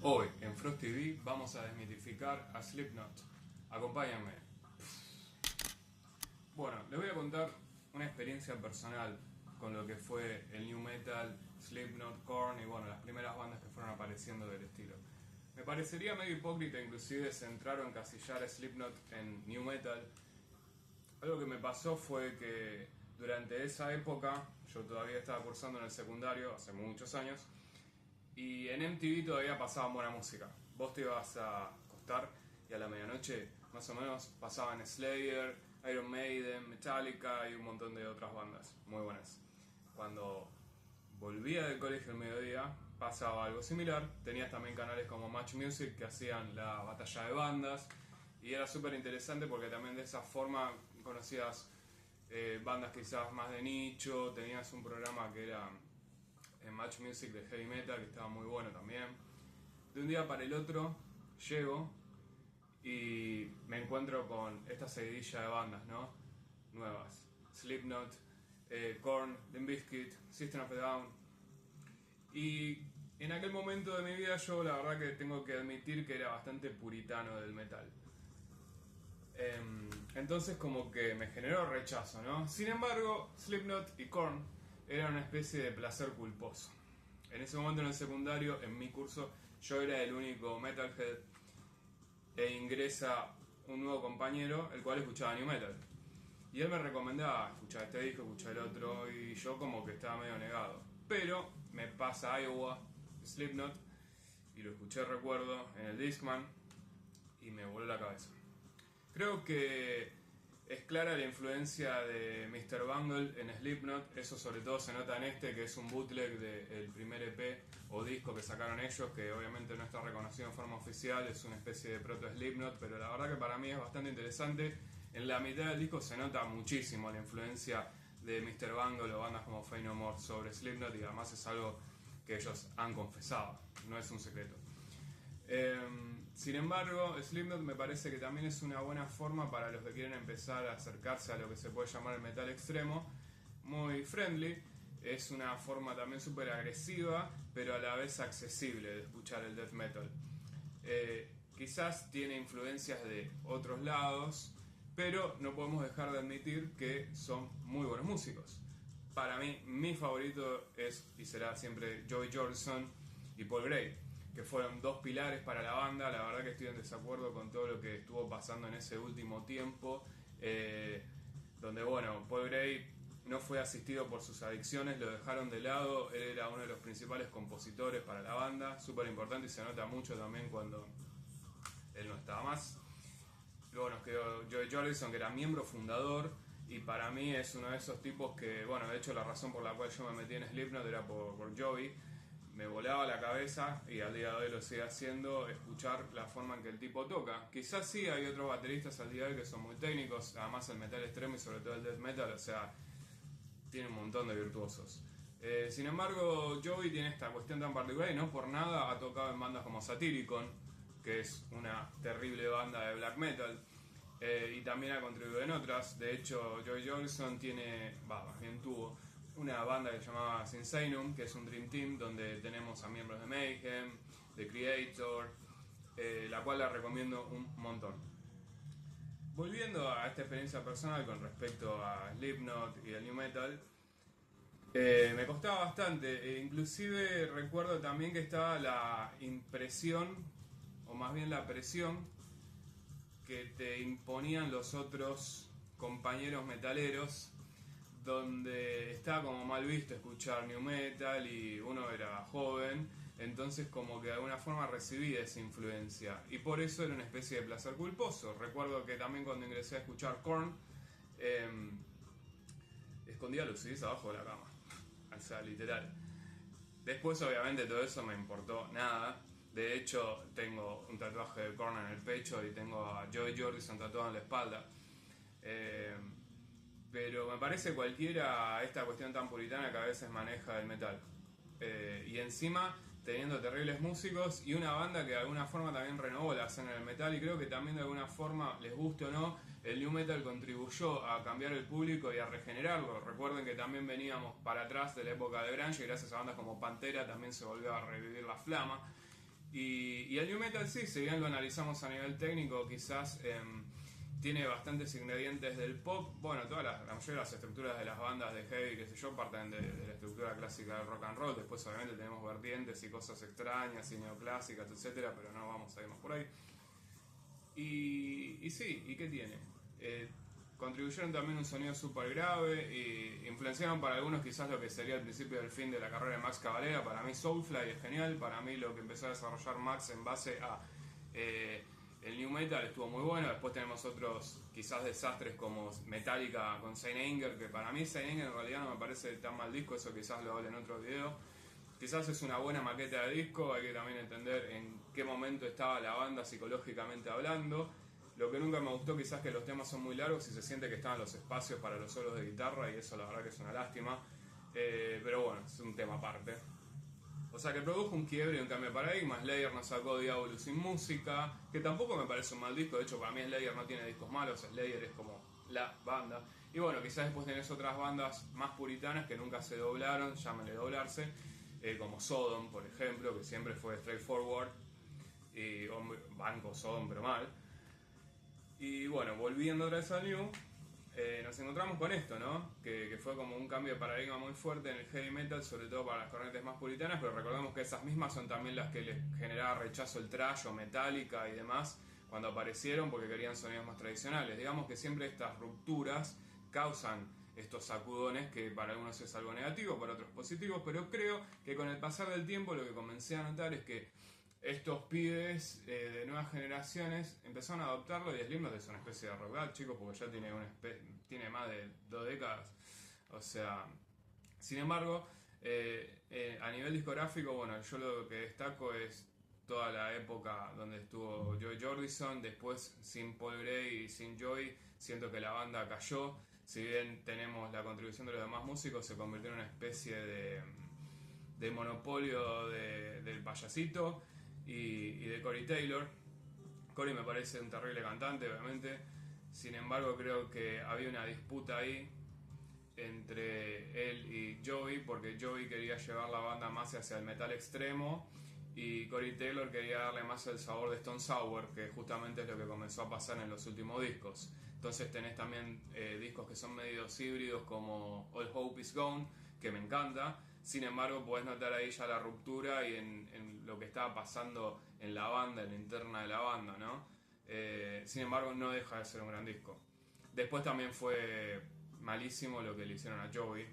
Hoy en Frost TV vamos a desmitificar a Slipknot. Acompáñenme. Bueno, les voy a contar una experiencia personal con lo que fue el new metal, Slipknot, Korn y bueno, las primeras bandas que fueron apareciendo del estilo. Me parecería medio hipócrita inclusive centrar o encasillar a Slipknot en new metal. Algo que me pasó fue que durante esa época, yo todavía estaba cursando en el secundario, hace muchos años, y en MTV todavía pasaban buena música. Vos te ibas a acostar y a la medianoche más o menos pasaban Slayer, Iron Maiden, Metallica y un montón de otras bandas muy buenas. Cuando volvía del colegio al mediodía pasaba algo similar. Tenías también canales como Match Music que hacían la batalla de bandas y era súper interesante porque también de esa forma conocías bandas quizás más de nicho. Tenías un programa que era en Match Music de Heavy Metal que estaba muy bueno también. De un día para el otro llego y me encuentro con esta seguidilla de bandas, ¿no? Nuevas. Slipknot, Korn, Limp Bizkit, System of a Down. Y en aquel momento de mi vida yo la verdad que tengo que admitir que era bastante puritano del metal. Entonces como que me generó rechazo, ¿no? Sin embargo, Slipknot y Korn eran una especie de placer culposo. En ese momento en el secundario, en mi curso, yo era el único metalhead e ingresa un nuevo compañero, el cual escuchaba new metal. Y él me recomendaba escuchar este disco, escuchar el otro, y yo como que estaba medio negado. Pero me pasa Iowa, Slipknot, y lo escuché, recuerdo, en el Discman, y me voló la cabeza. Creo que es clara la influencia de Mr. Bungle en Slipknot, eso sobre todo se nota en este, que es un bootleg del primer EP o disco que sacaron ellos, que obviamente no está reconocido en forma oficial, es una especie de proto-Slipknot, pero la verdad que para mí es bastante interesante. En la mitad del disco se nota muchísimo la influencia de Mr. Bungle o bandas como Faith No More sobre Slipknot, y además es algo que ellos han confesado, no es un secreto. Sin embargo, Slipknot me parece que también es una buena forma para los que quieren empezar a acercarse a lo que se puede llamar el metal extremo, muy friendly. Es una forma también súper agresiva, pero a la vez accesible de escuchar el death metal. Quizás tiene influencias de otros lados, pero no podemos dejar de admitir que son muy buenos músicos. Para mí, mi favorito es y será siempre Joey Jordison y Paul Gray, que fueron dos pilares para la banda. La verdad que estoy en desacuerdo con todo lo que estuvo pasando en ese último tiempo, donde bueno, Paul Gray no fue asistido por sus adicciones, lo dejaron de lado. Él era uno de los principales compositores para la banda, súper importante, y se nota mucho también cuando él no estaba más. Luego nos quedó Joey Jordison, que era miembro fundador, y para mí es uno de esos tipos que, bueno, de hecho la razón por la cual yo me metí en Slipknot era por Joey. Me volaba la cabeza, y al día de hoy lo sigue haciendo, escuchar la forma en que el tipo toca. Quizás sí hay otros bateristas al día de hoy que son muy técnicos, además el metal extremo y sobre todo el death metal, o sea, tiene un montón de virtuosos. Sin embargo, Joey tiene esta cuestión tan particular y no por nada ha tocado en bandas como Satyricon, que es una terrible banda de black metal, y también ha contribuido en otras. De hecho, Joey Jordison más bien tuvo una banda que se llamaba Sinsaenum, que es un Dream Team, donde tenemos a miembros de Mayhem, de Creator, la cual la recomiendo un montón. Volviendo a esta experiencia personal con respecto a Slipknot y el new metal, me costaba bastante, inclusive recuerdo también que estaba la impresión, o más bien la presión, que te imponían los otros compañeros metaleros, donde estaba como mal visto escuchar new metal y uno era joven, entonces como que de alguna forma recibí esa influencia y por eso era una especie de placer culposo. Recuerdo que también cuando ingresé a escuchar Korn, escondía los CDs abajo de la cama, o sea, literal. Después obviamente todo eso me importó nada. De hecho tengo un tatuaje de Korn en el pecho y tengo a Joey Jordison tatuado en la espalda. Pero me parece cualquiera esta cuestión tan puritana que a veces maneja el metal. Y encima teniendo terribles músicos y una banda que de alguna forma también renovó la escena del metal, y creo que también de alguna forma, les guste o no, el new metal contribuyó a cambiar el público y a regenerarlo. Recuerden que también veníamos para atrás de la época de grunge y gracias a bandas como Pantera también se volvió a revivir la flama. Y Y el New Metal sí, si bien lo analizamos a nivel técnico, quizás tiene bastantes ingredientes del pop. Bueno, la mayoría de las estructuras de las bandas de heavy, qué sé yo, parten de la estructura clásica del rock and roll. Después obviamente tenemos vertientes y cosas extrañas y neoclásicas, etcétera, pero no vamos a irnos por ahí. Y sí, ¿y qué tiene? Contribuyeron también un sonido súper grave y influenciaron para algunos quizás lo que sería el principio del fin de la carrera de Max Cavalera. Para mí Soulfly es genial, para mí lo que empezó a desarrollar Max en base a el New Metal estuvo muy bueno. Después tenemos otros quizás desastres como Metallica con Saint Anger, que para mí Saint Anger en realidad no me parece tan mal disco, eso quizás lo hable en otro video. Quizás es una buena maqueta de disco, hay que también entender en qué momento estaba la banda psicológicamente hablando. Lo que nunca me gustó quizás que los temas son muy largos y se siente que estaban los espacios para los solos de guitarra y eso la verdad que es una lástima. Pero bueno, es un tema aparte. O sea que produjo un quiebre y un cambio de paradigma. Slayer nos sacó Diablo sin música, que tampoco me parece un mal disco. De hecho, para mí Slayer no tiene discos malos. Slayer es como la banda. Y bueno, quizás después tenés otras bandas más puritanas que nunca se doblaron, llámenle doblarse, como Sodom, por ejemplo, que siempre fue straightforward. Y banco Sodom, pero mal. Y bueno, volviendo otra vez al New, nos encontramos con esto, ¿no? Que fue como un cambio de paradigma muy fuerte en el heavy metal, sobre todo para las corrientes más puritanas, pero recordemos que esas mismas son también las que les generaba rechazo el thrash o Metallica y demás cuando aparecieron porque querían sonidos más tradicionales. Digamos que siempre estas rupturas causan estos sacudones que para algunos es algo negativo, para otros positivo, pero creo que con el pasar del tiempo lo que comencé a notar es que estos pibes de nuevas generaciones empezaron a adoptarlo y Slipknot es una especie de rock band, chicos, porque ya tiene más de 2 décadas. O sea, sin embargo, a nivel discográfico, bueno, yo lo que destaco es toda la época donde estuvo Joey Jordison, después sin Paul Gray y sin Joey, siento que la banda cayó. Si bien tenemos la contribución de los demás músicos, se convirtió en una especie de monopolio del payasito y de Corey Taylor. Corey me parece un terrible cantante, obviamente. Sin embargo, creo que había una disputa ahí entre él y Joey, porque Joey quería llevar la banda más hacia el metal extremo y Corey Taylor quería darle más el sabor de Stone Sour, que justamente es lo que comenzó a pasar en los últimos discos. Entonces tenés también discos que son medios híbridos como All Hope Is Gone, que me encanta. Sin embargo, podés notar ahí ya la ruptura y en lo que estaba pasando en la banda, en la interna de la banda, ¿no? Sin embargo, no deja de ser un gran disco. Después también fue malísimo lo que le hicieron a Joey,